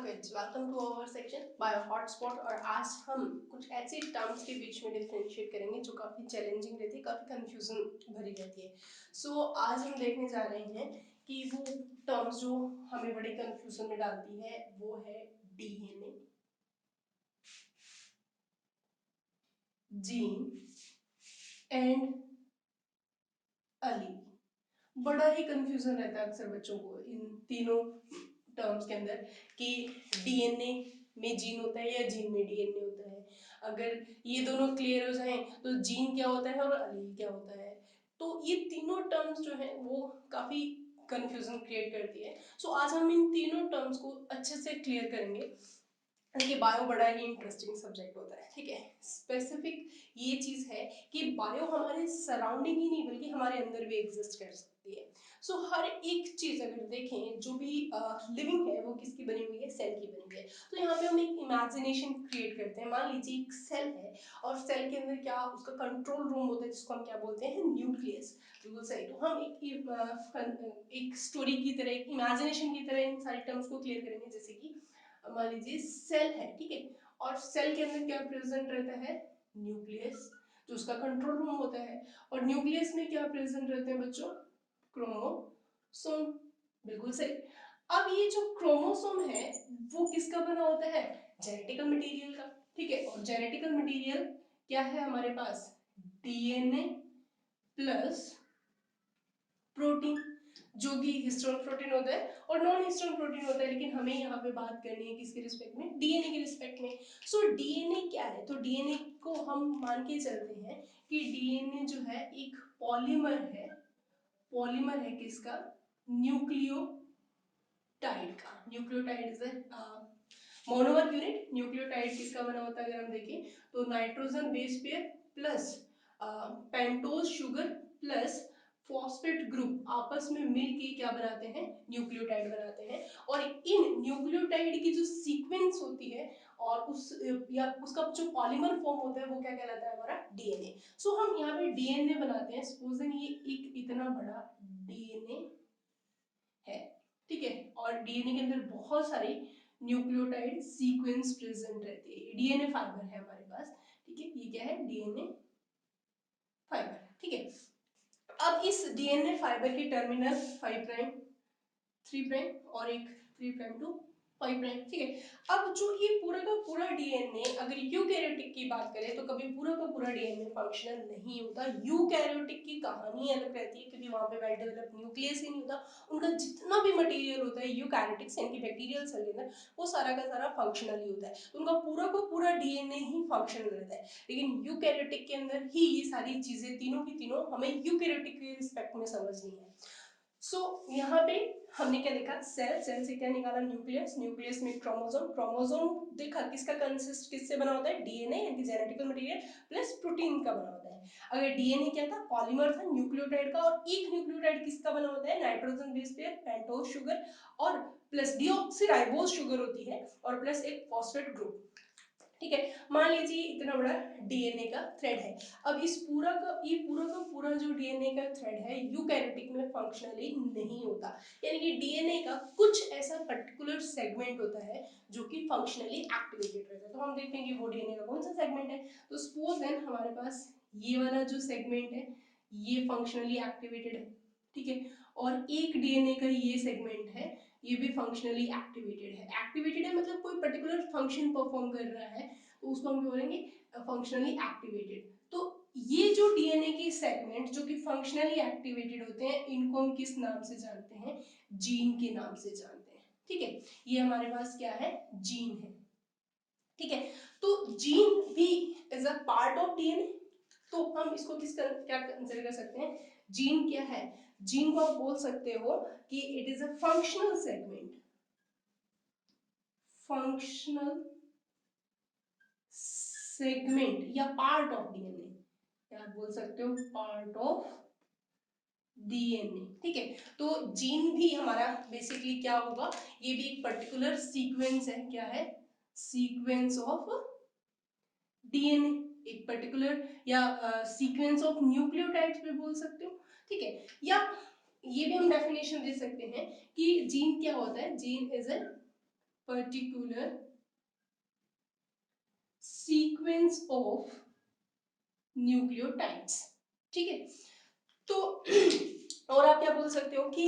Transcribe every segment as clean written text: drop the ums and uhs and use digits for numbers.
Kids, welcome to our section bio hotspot. और आज हम कुछ ऐसे टर्म्स के बीच में डिफरेंशिएट करेंगे जो काफ़ी चैलेंजिंग रहती है, काफ़ी कंफ्यूजन भरी रहती है। सो आज हम देखने जा रहे हैं कि वो टर्म्स जो हमें बड़ी कंफ्यूजन में डालती है वो है डीएनए, जीन एंड अलील। बड़ा ही कंफ्यूजन रहता है अक्सर बच्चों को इन तीनों टर्म्स के अंदर कि डीएनए में जीन होता है या जीन में डीएनए होता है। अगर ये दोनों क्लियर हो जाएं तो जीन क्या होता है और अलील क्या होता है। तो ये तीनों टर्म्स जो है वो काफी कंफ्यूजन क्रिएट करती है। सो आज हम इन तीनों टर्म्स को अच्छे से क्लियर करेंगे। देखिए बायो बड़ा ही इंटरेस्टिंग सब्जेक्ट होता है, ठीक है। स्पेसिफिक ये चीज है कि बायो हमारे सराउंडिंग ही नहीं बल्कि हमारे अंदर भी एग्जिस्ट कर सकती है। सो हर एक चीज अगर देखें जो भी लिविंग है वो किसकी बनी हुई है, सेल की बनी हुई है। तो यहाँ पे हम एक इमेजिनेशन क्रिएट करते हैं। मान लीजिए एक सेल है और सेल के अंदर क्या उसका कंट्रोल रूम होता है जिसको हम क्या बोलते हैं, न्यूक्लियस। बिल्कुल सही। तो हम एक स्टोरी की तरह, एक इमेजिनेशन की तरह इन सारे टर्म्स को क्लियर करेंगे। जैसे कि मान लीजिए सेल है, ठीक है, और सेल के अंदर क्या प्रेजेंट रहता है, न्यूक्लियस जो उसका कंट्रोल रूम होता है। और न्यूक्लियस में क्या प्रेजेंट रहते हैं बच्चों, क्रोमोसोम। बिल्कुल सही। अब ये जो क्रोमोसोम है वो किसका बना होता है, जेनेटिकल मटेरियल का, ठीक है। और जेनेटिकल मटेरियल क्या है हमारे पास, डीएनए प्लस प्रोटीन, जो कि हिस्टोन प्रोटीन होता है और नॉन हिस्टोन प्रोटीन होता है। लेकिन हमें यहाँ पे बात करनी है किसके रिस्पेक्ट में, डीएनए के रिस्पेक्ट में। सो डीएनए क्या है, तो डीएनए को हम मान के चलते हैं कि डीएनए जो है एक पॉलीमर है। पॉलीमर है किसका, न्यूक्लियोटाइड का। Nucleotide is monomer unit. Nucleotide किसका बना होता है अगर हम देखें तो nitrogen base pair plus pentose sugar plus phosphate group आपस में मिलके क्या बनाते हैं, न्यूक्लियोटाइड बनाते हैं। और इन न्यूक्लियोटाइड की जो सीक्वेंस होती है और उस या उसका जो पॉलीमर फॉर्म होता है वो क्या कहलाता है, हमारा डीएनए। सो हम यहाँ पे डीएनए बनाते हैं। सपोजिंग ये एक इतना बड़ा डीएनए है, ठीक है, और डीएनए के अंदर बहुत सारी न्यूक्लियोटाइड सीक्वेंस प्रेजेंट रहती है। डीएनए फाइबर है हमारे पास, ठीक है। ये क्या है, डीएनए फाइबर, ठीक है। अब इस डीएनए फाइबर के टर्मिनल 5 प्राइम 3 प्राइम और एक 3 प्राइम टू 5 प्राइम, ठीक है। अब जो ये पूरा का पूरा डीएनए, अगर यूकैरियोटिक की बात करें तो कभी पूरा का पूरा डीएनए फंक्शनल नहीं होता। यूकैरियोटिक की कहानी अलग रहती है क्योंकि वहां पे वेल डेवलप्ड न्यूक्लियस ही नहीं होता। उनका जितना भी मटेरियल होता है यूकैरियोटिक्स यानी कि बैक्टीरियल सेल के अंदर, वो सारा का सारा फंक्शनल ही होता है। तो उनका पूरा का पूरा डीएनए ही फंक्शनल रहता है। लेकिन यूकैरियोटिक के अंदर ही ये सारी चीजें तीनों की तीनों हमें यूकैरियोटिक के रिस्पेक्ट में समझनी है। सो यहाँ पे हमने क्या देखा, सेल, सेल से क्या निकाला, न्यूक्लियस, न्यूक्लियस में क्रोमोसोम, क्रोमोसोम देखा किसका कंसिस्ट किससे बना होता है, डीएनए यानी कि जेनेटिकल मटेरियल प्लस प्रोटीन का बना होता है। अगर डीएनए क्या था, पॉलीमर था न्यूक्लियोटाइड का, और एक न्यूक्लियोटाइड किसका बना होता है, nitrogen base pair, pentose sugar और प्लस डीऑक्सीराइबोज शुगर होती है और प्लस एक फॉस्फेट ग्रुप, ठीक है। मान लीजिए इतना बड़ा डीएनए का थ्रेड है। अब इस पूरा का पूरा जो डीएनए का थ्रेड है यूकैरियोटिक में फंक्शनली नहीं होता। यानी कि डीएनए का कुछ ऐसा पर्टिकुलर सेगमेंट होता है जो कि फंक्शनली एक्टिवेटेड रहता है। तो हम देखते हैं कि वो डीएनए का कौन सा सेगमेंट है। तो सपोज देन हमारे पास ये वाला जो सेगमेंट है ये फंक्शनली एक्टिवेटेड है, ठीक है। और एक डीएनए का ये सेगमेंट है, ये भी फंक्शनली एक्टिवेटेड है। एक्टिवेटेड है मतलब कोई पर्टिकुलर फंक्शन परफॉर्म कर रहा है, तो उसको हम बोलेंगे फंक्शनली एक्टिवेटेड। तो ये जो डीएनए के सेगमेंट जो कि फंक्शनली एक्टिवेटेड होते हैं, इनको हम किस नाम से जानते हैं, जीन के नाम से जानते हैं, ठीक है। ये हमारे पास क्या है, जीन है, ठीक है। तो जीन भी is a part of DNA. तो हम इसको क्या कंसिडर कर सकते हैं, जीन क्या है, जीन को आप बोल सकते हो कि it is a functional segment, functional segment या पार्ट ऑफ डीएनए, क्या आप बोल सकते हो, पार्ट ऑफ डीएनए, ठीक है। तो जीन भी हमारा बेसिकली क्या होगा, ये भी एक पर्टिकुलर सीक्वेंस है, क्या है, सीक्वेंस ऑफ डीएनए, एक पर्टिकुलर या सीक्वेंस ऑफ न्यूक्लियोटाइड्स भी बोल सकते हो, ठीक है। या ये भी हम डेफिनेशन दे सकते हैं कि जीन क्या होता है, gene is a particular sequence of nucleotides. ठीक है, तो और आप क्या बोल सकते हो कि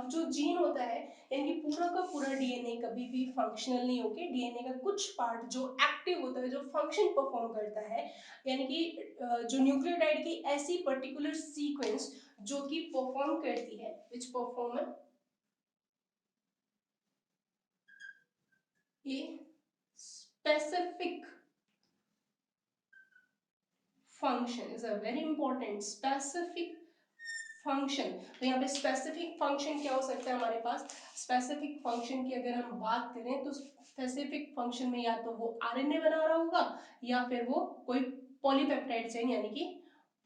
जो जीन होता है यानी कि पूरा का पूरा डीएनए कभी भी फंक्शनल नहीं होके डीएनए का कुछ पार्ट जो एक्टिव होता है, जो फंक्शन परफॉर्म करता है, यानी कि जो न्यूक्लियोटाइड की ऐसी पर्टिकुलर सीक्वेंस जो कि परफॉर्म करती है, which perform a specific function, is a very important specific function. तो यहाँ पे स्पेसिफिक फंक्शन क्या हो सकता है हमारे पास? स्पेसिफिक फंक्शन की अगर हम बात करें तो स्पेसिफिक फंक्शन में या तो वो आरएनए बना रहा होगा या फिर वो कोई पॉलीपेप्टाइड चेन यानी कि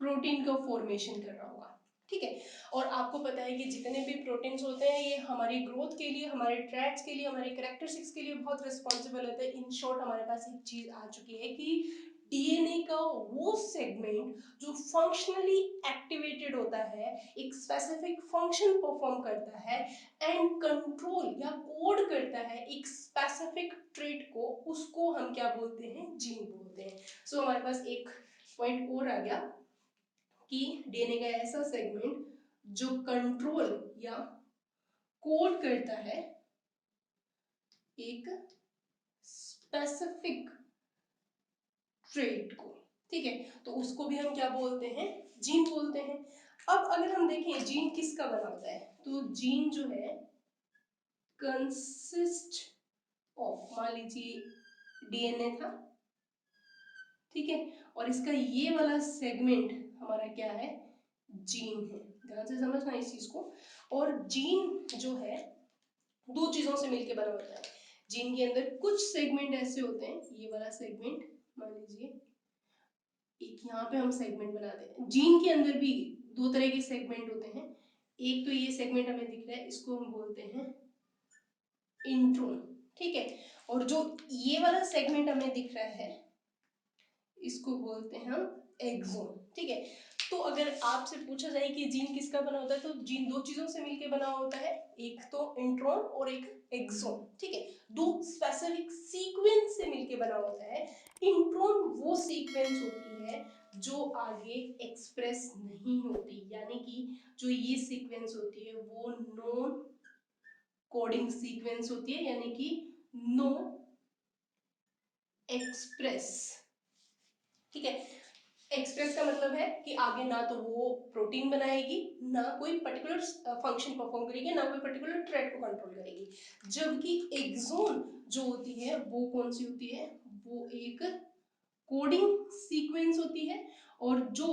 प्रोटीन का फॉर्मेशन कर रहा होगा। ठीक है, और आपको पता है कि जितने भी प्रोटीन्स होते हैं ये हमारी ग्रोथ के लिए, हमारे ट्रैट्स के लिए, हमारे कैरेक्टरिस्टिक्स के लिए बहुत रिस्पॉन्सिबल होते हैं। इन शॉर्ट हमारे पास एक चीज आ चुकी है कि डीएनए का वो सेगमेंट जो फंक्शनली एक्टिवेटेड होता है, एक स्पेसिफिक फंक्शन परफॉर्म करता है एंड कंट्रोल या कोड करता है एक स्पेसिफिक ट्रेट को, उसको हम क्या बोलते हैं? जीन बोलते हैं। सो हमारे पास एक पॉइंट और आ गया कि डीएनए का ऐसा सेगमेंट जो कंट्रोल या कोड करता है एक स्पेसिफिक ट्रेट को। ठीक है, तो उसको भी हम क्या बोलते हैं? जीन बोलते हैं। अब अगर हम देखें जीन किसका बना होता है, तो जीन जो है कंसिस्ट ऑफ, मान लीजिए डीएनए था, ठीक है, और इसका ये वाला सेगमेंट हमारा क्या है? जीन है। ध्यान से समझना इस चीज को। और जीन जो है दो चीजों से मिलकर बना होता है। जीन के अंदर कुछ सेगमेंट ऐसे होते हैं, ये वाला सेगमेंट मान लीजिए, एक यहाँ पे हम सेगमेंट बनाते हैं। जीन के अंदर भी दो तरह के सेगमेंट होते हैं। एक तो ये सेगमेंट हमें दिख रहा है, इसको हम बोलते हैं इंट्रोन। ठीक है, और जो ये वाला सेगमेंट हमें दिख रहा है इसको बोलते हैं हम एक्सोन। ठीक है, तो अगर आपसे पूछा जाए कि जीन किसका बना होता है, तो जीन दो चीजों से मिलकर बना होता है, एक तो इंट्रोन और एक एक्सोन। ठीक है, दो स्पेसिफिक सीक्वेंस से मिलकर बना होता है। इंट्रोन वो सीक्वेंस होती है जो आगे एक्सप्रेस नहीं होती, यानी कि जो ये सीक्वेंस होती है वो नॉन कोडिंग सीक्वेंस होती है, यानी कि नो एक्सप्रेस। ठीक है, एक्सप्रेस का मतलब है कि आगे ना तो वो प्रोटीन बनाएगी, ना कोई पर्टिकुलर फंक्शन परफॉर्म करेगी, ना कोई पर्टिकुलर ट्रेट को कंट्रोल करेगी। जबकि एक्सोन जो होती है वो कौन सी होती है? वो एक कोडिंग सीक्वेंस होती है, और जो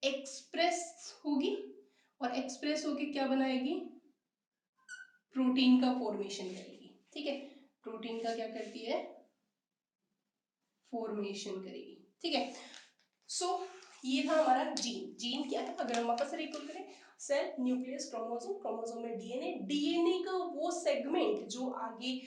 एक्सप्रेस होगी, और एक्सप्रेस होके क्या बनाएगी? प्रोटीन का फॉर्मेशन करेगी। ठीक है, प्रोटीन का क्या करती है? फॉर्मेशन करेगी। ठीक है, सो ये था हमारा जीन। जीन क्या है अगर हम वापस से रिकॉल करें? सेल, न्यूक्लियस, क्रोमोसोम, क्रोमोसोम में डीएनए, डीएनए का वो सेगमेंट जो आगे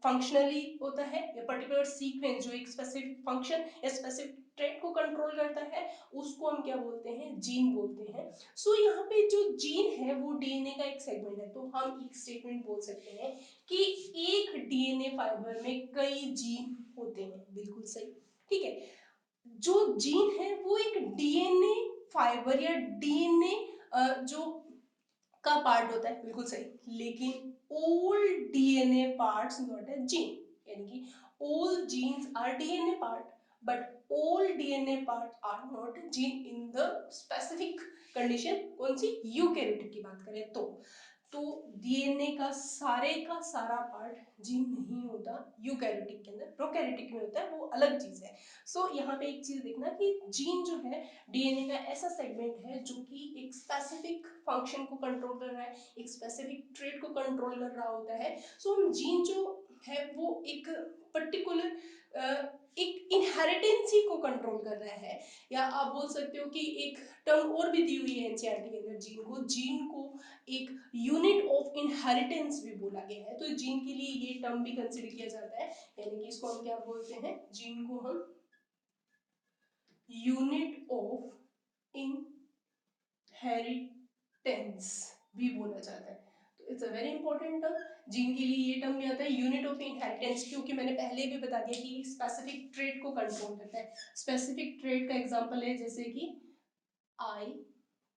फंक्शनली होता है, या पर्टिकुलर सीक्वेंस जो एक स्पेसिफिक फंक्शन या स्पेसिफिक ट्रेट को कंट्रोल करता है, उसको हम क्या बोलते हैं? जीन बोलते हैं। सो यहाँ पे जो जीन है वो डीएनए का एक सेगमेंट है, तो हम एक स्टेटमेंट बोल सकते हैं कि एक डीएनए फाइबर में कई जीन होते हैं। बिल्कुल सही। ठीक है, जो जीन है वो एक डीएनए फाइबर या डीएनए जो का पार्ट होता है। बिल्कुल सही, लेकिन all DNA parts not a gene, यानी कि all genes are DNA part but all DNA part are not gene in the specific condition. कौन सी? यूकैरियोटिक की बात करें तो डीएनए का सारा पार्ट जीन नहीं होता यूकैरियोटिक के अंदर, प्रोकैरियोटिक में होता है, वो अलग चीज है। सो यहाँ पे एक चीज देखना कि जीन जो है डीएनए का ऐसा सेगमेंट है जो कि एक स्पेसिफिक फंक्शन को कंट्रोल कर रहा है, एक स्पेसिफिक ट्रेट को कंट्रोल कर रहा होता है। सो जीन जो है वो एक पर्टिकुलर एक इनहेरिटेंसी को कंट्रोल कर रहा है, या आप बोल सकते हो कि एक टर्म और भी दी हुई है एनसीईआरटी के अंदर जीन को एक यूनिट ऑफ इनहेरिटेंस भी बोला गया है। तो जीन के लिए ये टर्म भी कंसिडर किया जाता है, यानी कि इसको हम क्या बोलते हैं? जीन को हम यूनिट ऑफ इनहेरिटेंस भी बोला जाता है। तो it's a very important term. Gene के लिए ये टर्म भी आता है यूनिट ऑफ इनहेरिटेंस, क्योंकि मैंने पहले भी बता दिया कि स्पेसिफिक ट्रेट को कंट्रोल करता है। स्पेसिफिक ट्रेट का एग्जांपल है जैसे कि आई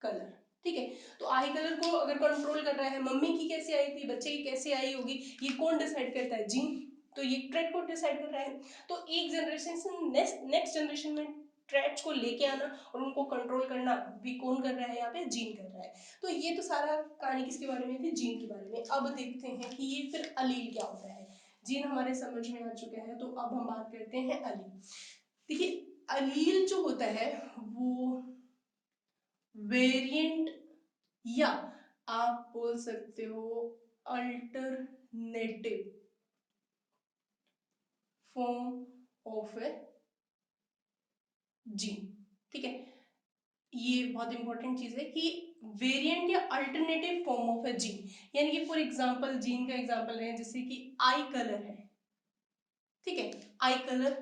कलर, ठीक है। तो आई कलर को अगर कंट्रोल कर रहा है, मम्मी की कैसे आई थी, बच्चे की कैसे आई होगी, ये कौन डिसाइड करता है, जीन। तो ये ट्रेट को डिसाइड कर रहा है। तो एक जनरेशन से नेक्स्ट जनरेशन में ट्रेट्स को लेके आना और उनको कंट्रोल करना भी कौन कर रहा है, यहाँ पे जीन कर रहा है। तो ये तो सारा कहानी किसके बारे में थी, जीन के बारे में। अब देखते हैं कि ये फिर अलील क्या होता है। जीन हमारे समझ में आ चुका है, तो अब हम बात करते हैं अलील। देखिए अलील जो होता है वो वेरिएंट, या आप बोल सकते हो alternative form of A gene, ठीक है। ये बहुत इंपॉर्टेंट चीज है कि वेरिएंट या alternative form of A gene, यानी कि फॉर एग्जांपल जीन का एग्जांपल है जैसे कि आई कलर है, ठीक है। आई कलर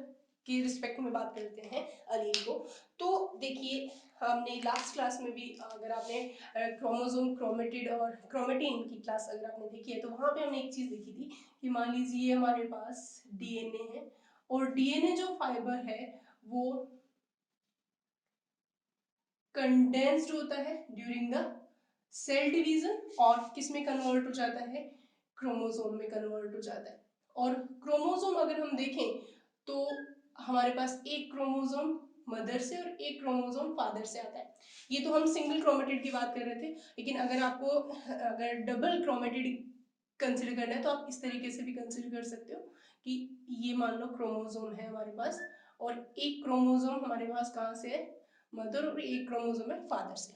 की रिस्पेक्ट में बात करते हैं अलील को। तो देखिए हमने लास्ट क्लास में भी, अगर आपने क्रोमोसोम क्रोमेटिड और क्रोमेटिन की क्लास अगर आपने देखी है, तो वहां पे हमने एक चीज देखी थी कि मान लीजिए हमारे पास डीएनए है, और डीएनए जो फाइबर है वो कंडेंस्ड होता है ड्यूरिंग द सेल डिवीजन, और किस में कन्वर्ट हो जाता है, क्रोमोसोम में कन्वर्ट हो जाता है। और क्रोमोसोम अगर हम देखें तो हमारे पास एक क्रोमोसोम मदर से और एक क्रोमोसोम फादर से आता है। ये तो हम सिंगल क्रोमेटिड की बात कर रहे थे, लेकिन अगर आपको अगर डबल क्रोमेटिड कंसिडर करना है तो आप इस तरीके से भी कंसिडर कर सकते हो कि ये मान लो क्रोमोसोम है हमारे पास, और एक क्रोमोसोम हमारे पास कहाँ से है, मदर, और एक क्रोमोसोम है फादर से,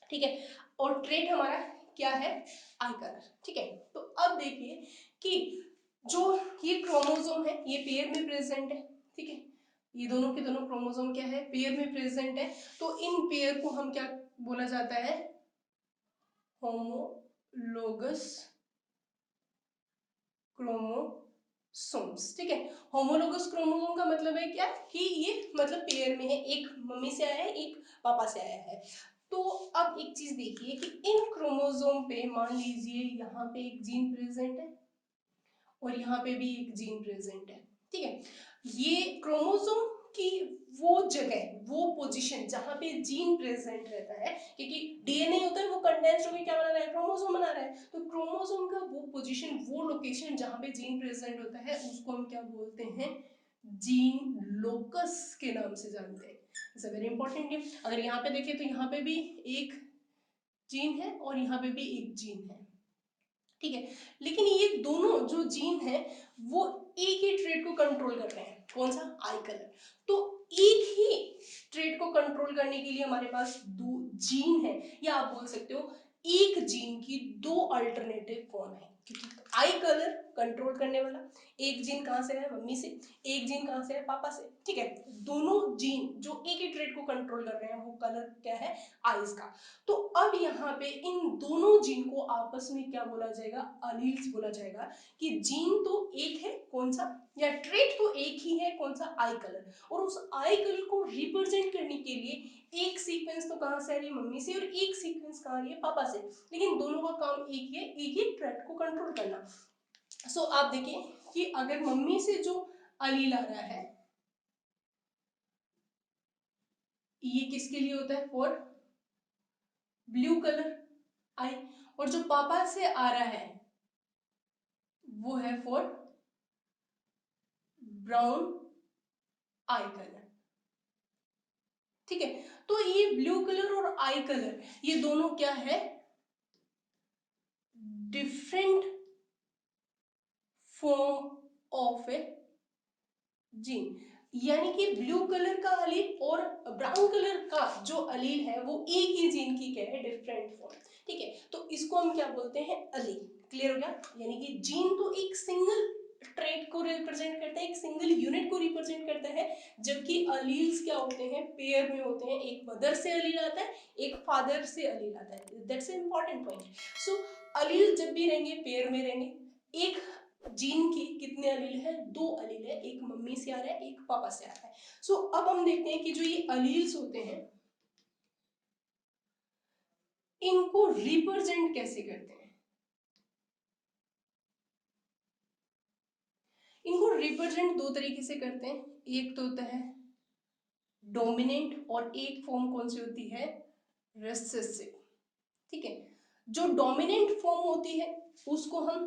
ठीक है। और ट्रेट हमारा क्या है, आई कलर, ठीक है। तो अब देखिए कि जो ये क्रोमोसोम है ये पेयर में प्रेजेंट है, ठीक है। ये दोनों के दोनों क्रोमोसोम क्या है, पेयर में प्रेजेंट है। तो इन पेयर को हम क्या बोला जाता है, होमोलोगस क्रोमोसोम्स, ठीक है। होमोलोगस क्रोमोसोम का मतलब है क्या कि ये मतलब पेयर में है, एक मम्मी से आया है एक पापा से आया है। तो अब एक चीज देखिए कि इन क्रोमोसोम पे मान लीजिए यहाँ पे एक जीन प्रेजेंट है और यहाँ पे भी एक जीन प्रेजेंट है, ठीक है। ये क्रोमोसोम की वो जगह, वो पोजीशन जहां पे जीन प्रेजेंट रहता है, क्योंकि डीएनए होता है वो कंडेंस्ड होकर क्या बना रहा है, क्रोमोसोम बना रहा है। तो क्रोमोसोम का वो पोजीशन, वो लोकेशन जहां पे जीन प्रेजेंट होता है उसको हम क्या बोलते हैं, जीन लोकस के नाम से जानते हैं। It's a very important name. अगर यहाँ पे देखें तो यहाँ पे भी एक जीन है और यहाँ पे भी एक जीन है, ठीक है। लेकिन ये दोनों जो जीन है वो एक ही ट्रेट को कंट्रोल कर रहे हैं, कौन सा, आई कलर। तो एक ही ट्रेट को कंट्रोल करने के लिए हमारे पास दो जीन है, या आप बोल सकते हो एक जीन की दो अल्टरनेटिव फॉर्म है, क्योंकि आई कलर कंट्रोल करने वाला एक जीन कहां से है, मम्मी से, एक जीन कहां से है, पापा से, ठीक है। दोनों जीन जो एक ही ट्रेट को कंट्रोल कर रहे हैं वो कलर क्या है, आइज का। तो अब यहाँ पे इन दोनों जीन को आपस में क्या बोला जाएगा, अलील्स बोला जाएगा। कि जीन तो एक है, कौन सा, या ट्रेट तो एक ही है, कौन सा, आई कलर। और उस आई कलर को रिप्रेजेंट करने के लिए एक सीक्वेंस तो कहां से आ रही है, मम्मी से, और एक सीक्वेंस कहां आ रही है, पापा से। लेकिन दोनों का काम एक ही है, एक ही ट्रेट को कंट्रोल करना। सो आप देखिए कि अगर मम्मी से जो अलील आ रहा है ये किसके लिए होता है, फॉर ब्लू कलर आई, और जो पापा से आ रहा है वो है फॉर ब्राउन आई कलर, ठीक है। तो ये ब्लू कलर और आई कलर ये दोनों क्या है, different form of A gene. यानी कि ब्लू कलर का अलील और ब्राउन कलर का जो अलील है वो एक ही जीन की क्या है, डिफरेंट फॉर्म, ठीक है। तो इसको हम क्या बोलते हैं, अलील। क्लियर हो गया। यानी कि जीन तो एक सिंगल ट्रेट को रिप्रेजेंट करता है, एक सिंगल यूनिट को रिप्रेजेंट करता है, जबकि अलील्स क्या होते हैं, पेयर में होते हैं, एक मदर से अलील आता है, एक फादर से अलील आता है। That's an important point. So allele जब भी रहेंगे पेयर में रहेंगे। एक जीन की कितने अलील है, दो अलील है, एक मम्मी से आ रहा है, एक पापा से आ रहा है। सो अब हम देखते हैं कि जो ये अलील्स होते हैं इनको रिप्रेजेंट कैसे करते हैं। रिप्रेजेंट दो तरीके से करते हैं, एक तो होता है डोमिनेंट और एक फॉर्म कौन सी होती है, रिसेसिव। ठीक है, जो डोमिनेंट फॉर्म होती है उसको हम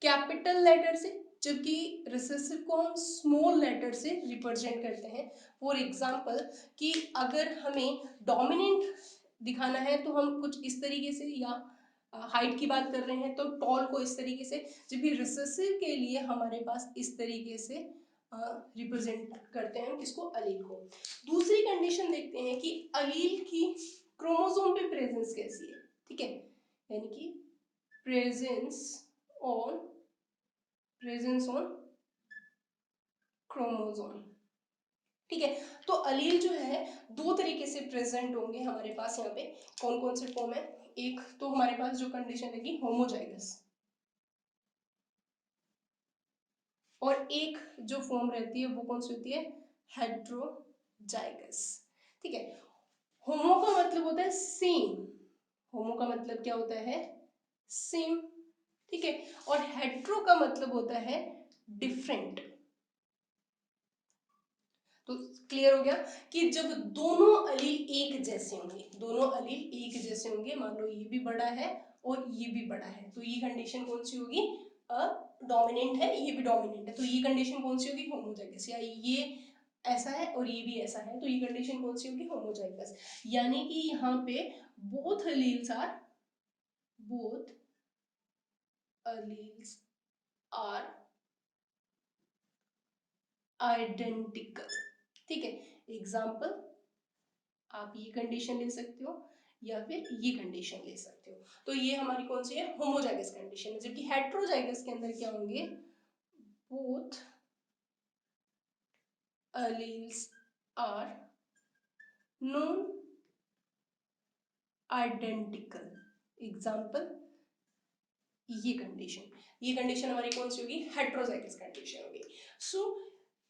कैपिटल लेटर से, जबकि रिसेसिव को हम स्मॉल लेटर से रिप्रेजेंट करते हैं। फॉर एग्जाम्पल कि अगर हमें डोमिनेंट दिखाना है तो हम कुछ इस तरीके से, या हाइट की बात कर रहे हैं तो टॉल को इस तरीके से, जबकि रिसेसिव के लिए हमारे पास इस तरीके से रिप्रेजेंट करते हैं किसको, अलील को। दूसरी कंडीशन देखते हैं कि अलील की क्रोमोसोम पे प्रेजेंस कैसी है। ठीक है, यानी कि प्रेजेंस ऑन क्रोमोसोम। ठीक है, तो अलील जो है दो तरीके से प्रेजेंट होंगे हमारे पास यहाँ पे। कौन कौन से फॉर्म है, एक तो हमारे पास जो कंडीशन है कि होमोजाइगस, और एक जो फॉर्म रहती है वो कौन सी होती है, हेट्रोजाइगस। ठीक है, होमो का मतलब होता है सेम, होमो का मतलब क्या होता है, सेम। ठीक है, और हेट्रो का मतलब होता है डिफरेंट। तो क्लियर हो गया कि जब दोनों अलील एक जैसे होंगे, दोनों अलील एक जैसे होंगे, मान लो ये भी बड़ा है और ये भी बड़ा है, तो ये कंडीशन कौन सी होगी, डोमिनेंट है, ये भी डोमिनेंट है, तो ये कंडीशन कौन सी होगी, होमोजाइगस। या ये ऐसा है और ये भी ऐसा है, तो ये कंडीशन कौन सी होगी, होमोजाइगस। यानी कि यहाँ पे बोथ अलील्स आर आइडेंटिकल। ठीक है, एग्जाम्पल आप ये कंडीशन ले सकते हो या फिर ये कंडीशन ले सकते हो। तो ये हमारी कौन सी है, होमोजाइगस कंडीशन है। जबकि हेट्रोजाइगस के अंदर क्या होंगे, both alleles are non identical। Example ये कंडीशन हमारी कौन सी होगी, हेट्रोजाइगस कंडीशन होगी। सो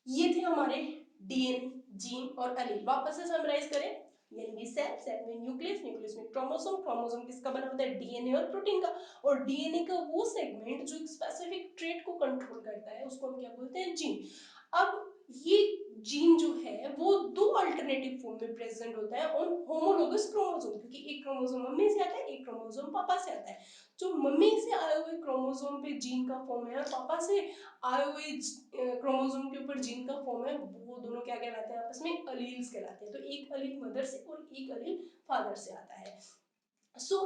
ये थे हमारे डीएनए, जीन और अलील। वापस से समराइज करें, यानी कि सेल में न्यूक्लियस, न्यूक्लियस में क्रोमोसोम, क्रोमोसोम किसका बना होता है, डीएनए और प्रोटीन का, और डीएनए का वो सेगमेंट जो एक स्पेसिफिक ट्रेट को कंट्रोल करता है उसको हम क्या बोलते हैं, जीन। अब ये जीन जो है वो दो अल्टरनेटिव फॉर्म में प्रेजेंट होता है ऑन होमोलोगस क्रोमोसोम, क्योंकि एक क्रोमोसोम मम्मी से आता है, एक क्रोमोसोम पापा से आता है। जो मम्मी से आए हुए क्रोमोसोम पे जीन का फॉर्म है और पापा से आए हुए क्रोमोसोम के ऊपर जीन का फॉर्म है, वो दोनों क्या कहलाते हैं आपस में, अलील्स कहलाते हैं। तो एक अलील मदर से और एक अलील फादर से आता है।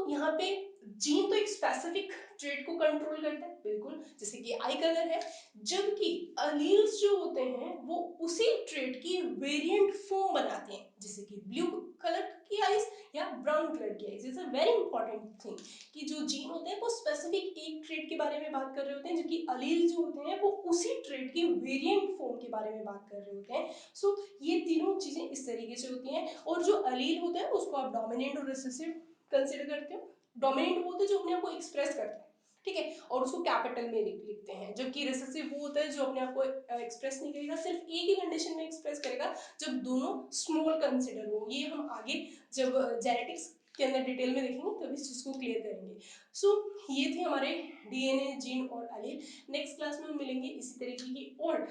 यहाँ पे जीन तो एक स्पेसिफिक ट्रेट को कंट्रोल करता है, बिल्कुल जैसे कि आई कलर है, जबकि अलील्स जो होते हैं वो उसी ट्रेट की वेरिएंट फॉर्म बनाते हैं, जैसे कि ब्लू कलर की आईज या ब्राउन कलर की eyes. It's a very important thing कि जो जीन होते हैं वो स्पेसिफिक एक ट्रेट के बारे में बात कर रहे होते हैं, जबकि अलील जो होते हैं वो उसी ट्रेट की वेरिएंट फॉर्म के बारे में बात कर रहे होते हैं। ये तीनों चीजें इस तरीके से होती हैं। और जो अलील होता है उसको आप डोमिनेंट और रिसेसिव कंसीडर करते हो। डोमिनेंट वो होता है जो अपने आप को एक्सप्रेस करता है, ठीक है, और उसको कैपिटल में लिखते हैं। जबकि रिसेसिव वो होता है जो अपने आप को एक्सप्रेस नहीं करेगा, सिर्फ एक ही कंडीशन में एक्सप्रेस करेगा जब दोनों स्मॉल कंसीडर हो। ये हम आगे जब जेनेटिक्स के अंदर डिटेल में देखेंगे तब इस चीज को क्लियर करेंगे। ये थे हमारे डीएनए, जीन और अलील। नेक्स्ट क्लास में हम मिलेंगे इसी तरीके की और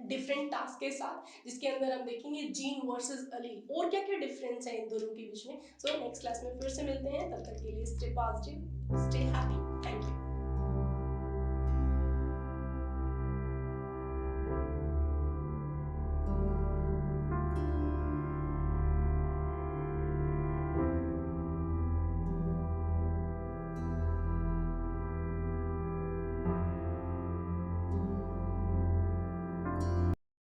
डिफरेंट टास्क के साथ, जिसके अंदर हम देखेंगे जीन वर्सेस अलील और क्या क्या डिफरेंस है इन दोनों के बीच में। नेक्स्ट क्लास में फिर से मिलते हैं, तब तक के लिए स्टे पॉजिटिव, स्टे हैप्पी।